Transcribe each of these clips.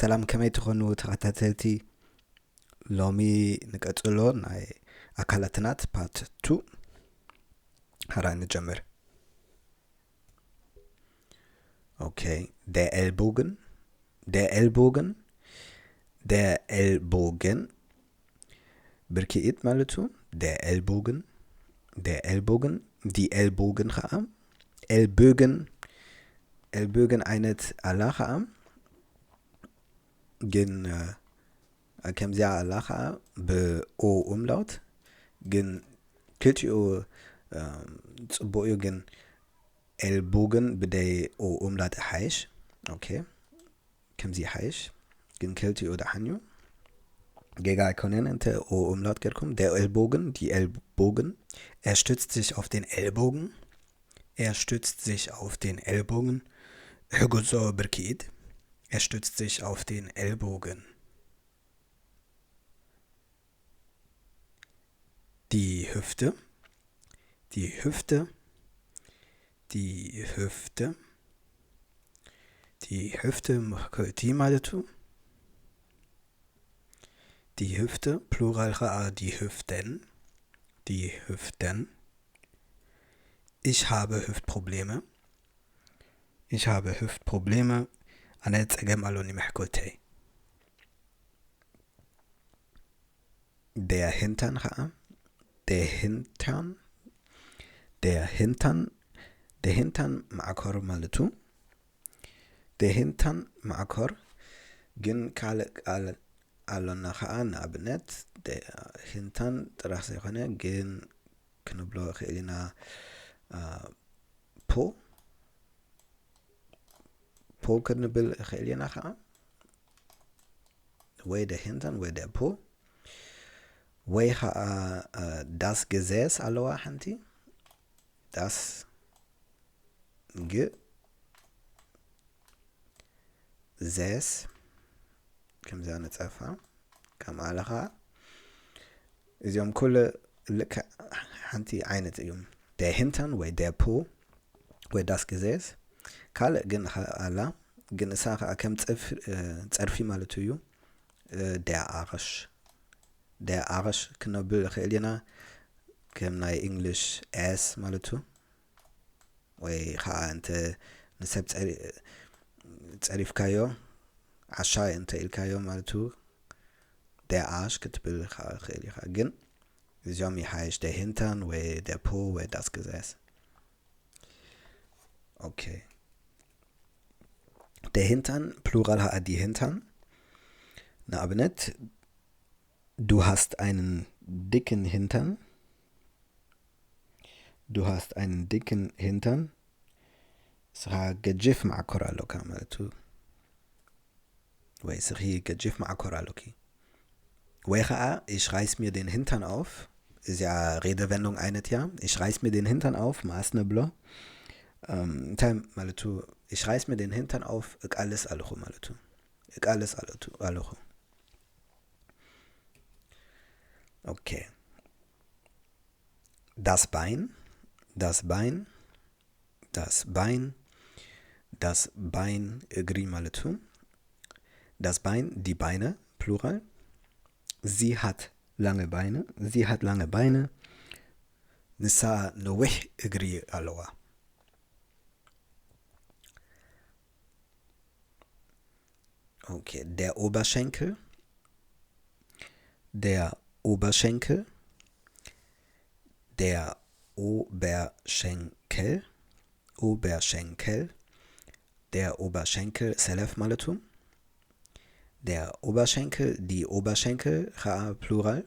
ሰላም ከመይ ትኾኑ ተኸታተልቲ ሎሚ ንቀጽሎ ናይ ኣካላትናት ፓርት 2 هرا نجمر. Okay, der Ellbogen, der Ellbogen, der Ellbogen. Birkiit maletu, der Ellbogen, der Ellbogen, die Ellbogen khaam, Ellbogen, Ellbogen einet Allah khaam. Gen كم علاقة بأو أملاut جن كلتي تصبو جن البوغن بدي أو أملاut حيش أوكي كم حيش جن كلتي أو دحنيو جيجا können أنت أو أملاut كركم der Ellbogen die Ellbogen stützt sich auf den Ellbogen stützt sich auf den Ellbogen Hugo Berkid stützt sich auf den Ellbogen. Die Hüfte, die Hüfte, die Hüfte, die Hüfte, die Hüfte, Plural die Hüften, die Hüften. Ich habe Hüftprobleme. Ich habe Hüftprobleme. أنا أتأجم ألوني محكوتي. Der Hintern der Hintern, der Hintern, der Hintern معكر مالتو. Der Hintern معكر جن كالك ألونا خان أبنت der Hintern تراح سيخونه جن كنبلو خيلنا po كنبل خيلنا خان way der Hintern way der po ويها das Gesäß aloha hanti das Gesäß كم زي نتصفى كم علىها يوم كل لك hanti عينت يوم der Hintern و der Po و das Gesäß كال جن على جن ساخ كم تعرفي مالتو يو der Arsch der Arsch knobel خيلنا كم ناي English ass مالتو وي خا انت نسب تعرف كايو عشاء انت الكايو مالتو der Arsch كتبل خيلي خا جن زيومي حايش der Hintern و der Po و das Gesäß. Okay. Der Hintern Plural die Hintern. Na aber nicht du hast einen dicken Hintern. Du hast einen dicken Hintern. سخا ججف مع كورالو كاملتو. وي سخي ججف مع كورالو كي. ويخا ich reiß mir den Hintern auf. Ist ja Redewendung einet ja. Ich reiß mir den Hintern auf. Maasne blo. Time maletu. Ich reiß mir den Hintern auf. Ik alles alocho maletu. Ik alles alocho. Okay. Das Bein, das Bein, das Bein, das Bein, Grimaletu. Das Bein, die Beine, Plural. Sie hat lange Beine, sie hat lange Beine. Nisa noweh Gri aloa. Okay, der Oberschenkel, der Oberschenkel, der Oberschenkel, Oberschenkel, der Oberschenkel, Selef Maletum, der Oberschenkel, die Oberschenkel, Plural.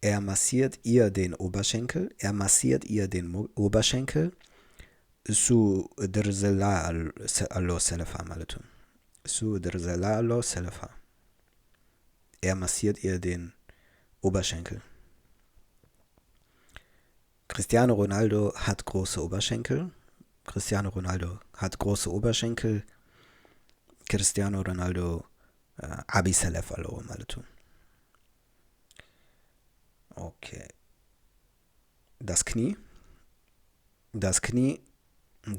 Er massiert ihr den Oberschenkel, er massiert ihr den Oberschenkel, su derzela allo Selefa Maletum, su derzela allo Selefa. Er massiert ihr den Oberschenkel. Cristiano Ronaldo hat große Oberschenkel. Cristiano Ronaldo hat große Oberschenkel. Cristiano Ronaldo Abi Selef alo maletu. Okay. Das Knie. Das Knie.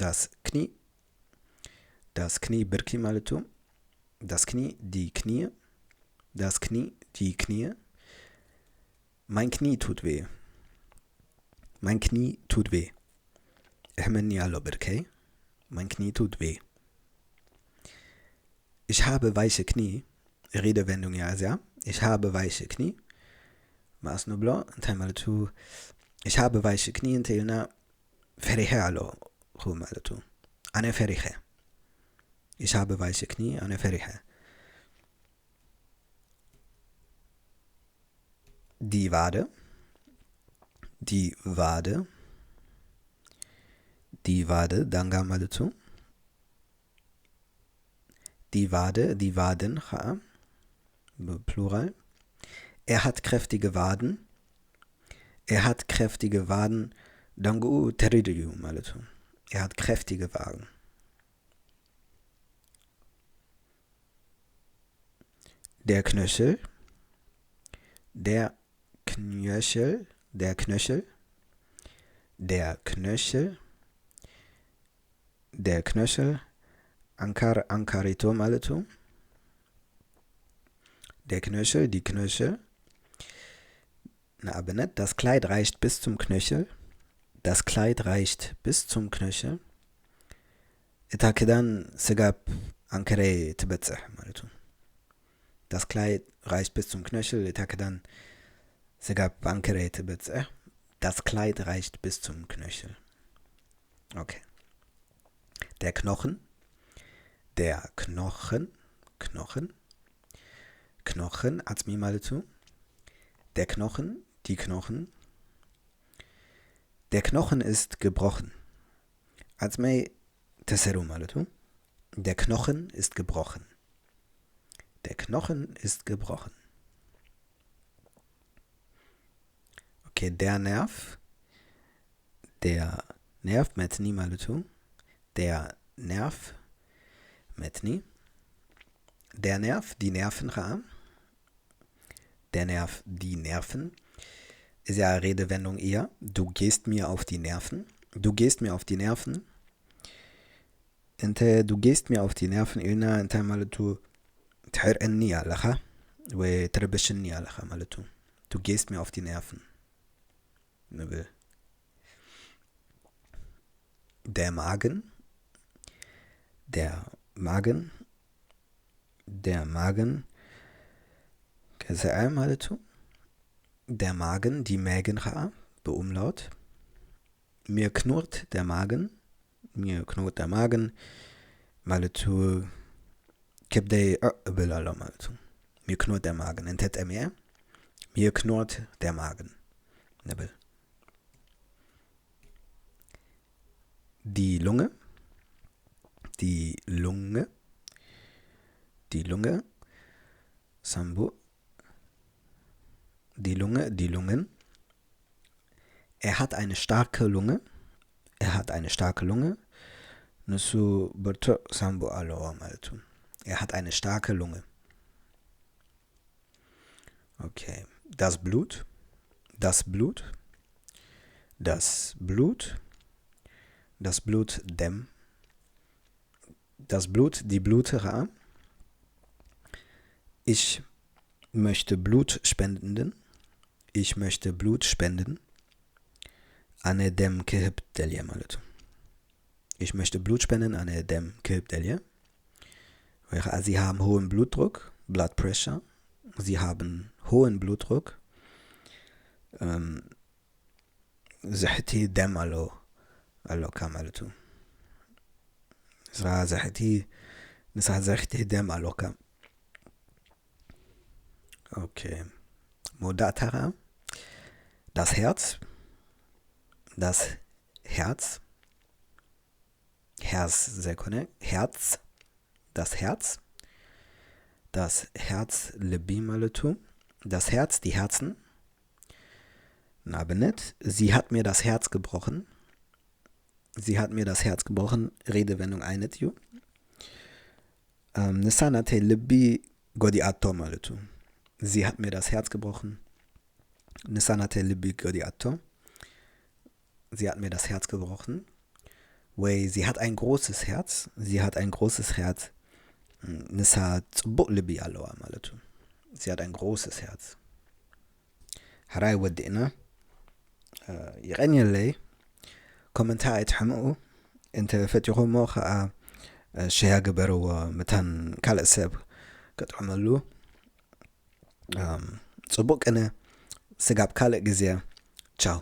Das Knie. Das Knie Birki maletu. das Knie, die Knie, das Knie, die Knie. Mein Knie tut weh. Mein Knie tut weh. ሕመኒ ኣሎ ብርከ Mein Knie tut weh. Ich habe weiche Knie. Redewendung ja, ja. Ich habe weiche Knie. Was nu blo? እንታይ ማለቱ Ich habe weiche Knie እንተኢልና ፈሪሐ ኣሎ ማለቱ ኣነ ፈሪሐ Ich habe weiche Knie, أنا فرحة. Die Wade, die Wade, die Wade, danga malutu. Die Wade, die Waden, Plural. Er hat kräftige Waden. Er hat kräftige Waden, dangu teridiu malutu. Er hat kräftige Waden. Der Knöchel, der Knöchel, der Knöchel, der Knöchel, der Knöchel, Ankarito maletu, der Knöchel, die Knöchel, na aber nicht, das Kleid reicht bis zum Knöchel, das Kleid reicht bis zum Knöchel, etakedan segab ankare tibetsah maletu. Das Kleid reicht bis zum Knöchel, etakedan segab ankare tibetsah. Das Kleid reicht bis zum Knöchel. Okay. Der Knochen, der Knochen, Knochen, atzmi maletu. Der Knochen, die Knochen. Der Knochen ist gebrochen. Atzmi teseru maletu. Der Knochen ist gebrochen. Der Knochen ist gebrochen. Okay, der Nerv metni maletu. Der Nerv metni. Der Nerv, die Nerven Der Nerv, die Nerven. Ist ja Redewendung eher. Du gehst mir auf die Nerven. Du gehst mir auf die Nerven. Du gehst mir auf die Nerven. Ilna እንታይ ማለቱ ትሕርአኒ ኣለኻ ወይ ትረብሽኒ ኣለኻ ማለቱ. Du gehst mir auf die Nerven. Der Magen, der Magen, ከዚኣ ማለቱ der Magen, die Mägen beumlaut. Mir knurrt der Magen ማለቱ ከብደይ እብል ኣሎ ማለቱ. Mir knurrt der Magen. እንተት እምየ Mir knurrt der Magen. ንብል. Die Lunge, Sambu, die Lungen. Er hat eine starke Lunge. ንሱ ብርቱዕ ሳምቡ ኣለዎ ማለቱ. Er hat eine starke Lunge. Okay. Das Blut, die Blutere. Ich möchte Blut spenden. Ane dem ክህብ ደልየ ማለቱ. Ich möchte Blut spenden an dem ክህብ ደልየ. Sie haben hohen Blutdruck, Blood Pressure. Sie haben hohen Blutdruck. ዘሕቲ ደም ኣለካ ማለቱ. ንስኻ ዘሕቲ ደም ኣለካ. Okay. Modatara. Das Herz. Das Herz, Lebi maletu. Das Herz, die Herzen. Na, benet. Sie hat mir das Herz gebrochen. Redewendung einetiu. Nisanate Lebi godi ato maletu. Sie hat mir das Herz gebrochen. Nisanate Lebi godi ato. Sie hat mir das Herz gebrochen. Sie hat ein großes Herz. Nisa Zubuk Libi Aloa Malatu. Sie hat ein großes Herz. Harai Wadina. يغني كومنتاي تحمقو انت فتيخو موخا شيها قبرو متان كالق سب كتعملو صبوك انا سقاب كالق جزيا تشاو